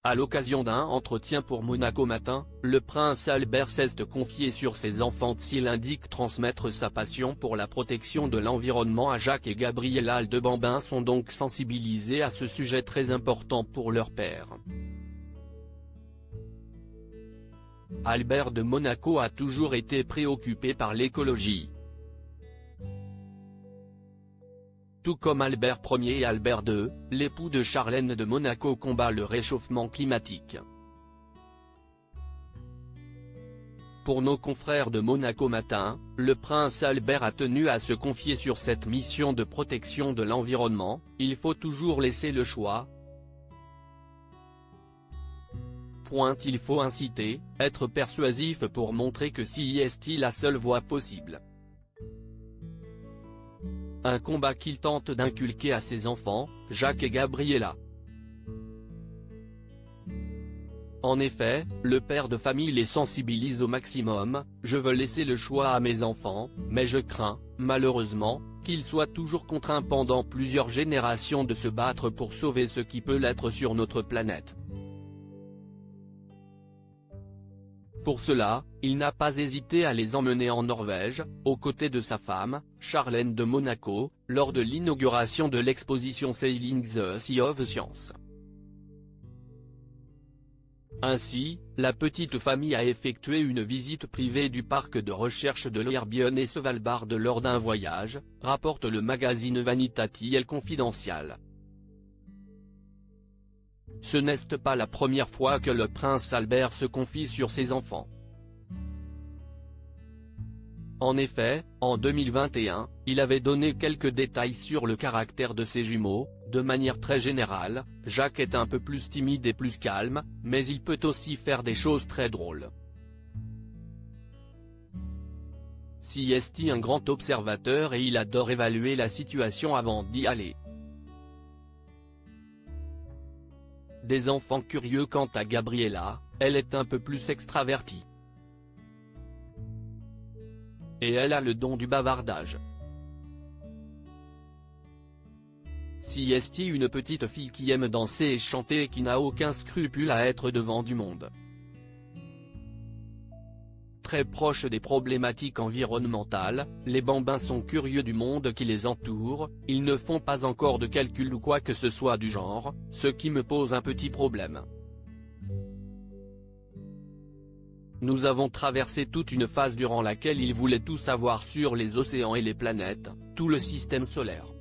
À l'occasion d'un entretien pour Monaco Matin, le prince Albert s'est confié sur ses enfants s'il indique transmettre sa passion pour la protection de l'environnement à Jacques et Gabriella. Les deux bambins sont donc sensibilisés à ce sujet très important pour leur père. Albert de Monaco a toujours été préoccupé par l'écologie. Tout comme Albert Ier et Albert II, l'époux de Charlène de Monaco combat le réchauffement climatique. Pour nos confrères de Monaco Matin, le prince Albert a tenu à se confier sur cette mission de protection de l'environnement. Il faut toujours laisser le choix. Il faut inciter, être persuasif pour montrer que c'est la seule voie possible. Un combat qu'il tente d'inculquer à ses enfants, Jacques et Gabriella. En effet, le père de famille les sensibilise au maximum. Je veux laisser le choix à mes enfants, mais je crains, malheureusement, qu'ils soient toujours contraints pendant plusieurs générations de se battre pour sauver ce qui peut l'être sur notre planète. Pour cela, il n'a pas hésité à les emmener en Norvège, aux côtés de sa femme, Charlène de Monaco, lors de l'inauguration de l'exposition Sailing the Sea of Science. Ainsi, la petite famille a effectué une visite privée du parc de recherche de l'Herbione et Svalbard lors d'un voyage, rapporte le magazine Vanitatis Confidential. Ce n'est pas la première fois que le prince Albert se confie sur ses enfants. En effet, en 2021, il avait donné quelques détails sur le caractère de ses jumeaux. De manière très générale, Jacques est un peu plus timide et plus calme, mais il peut aussi faire des choses très drôles. C'est un grand observateur et il adore évaluer la situation avant d'y aller. Des enfants curieux. Quant à Gabriella, elle est un peu plus extravertie. Et elle a le don du bavardage. C'est une petite fille qui aime danser et chanter et qui n'a aucun scrupule à être devant du monde. Très proche des problématiques environnementales, les bambins sont curieux du monde qui les entoure. Ils ne font pas encore de calcul ou quoi que ce soit du genre, ce qui me pose un petit problème. Nous avons traversé toute une phase durant laquelle ils voulaient tout savoir sur les océans et les planètes, tout le système solaire.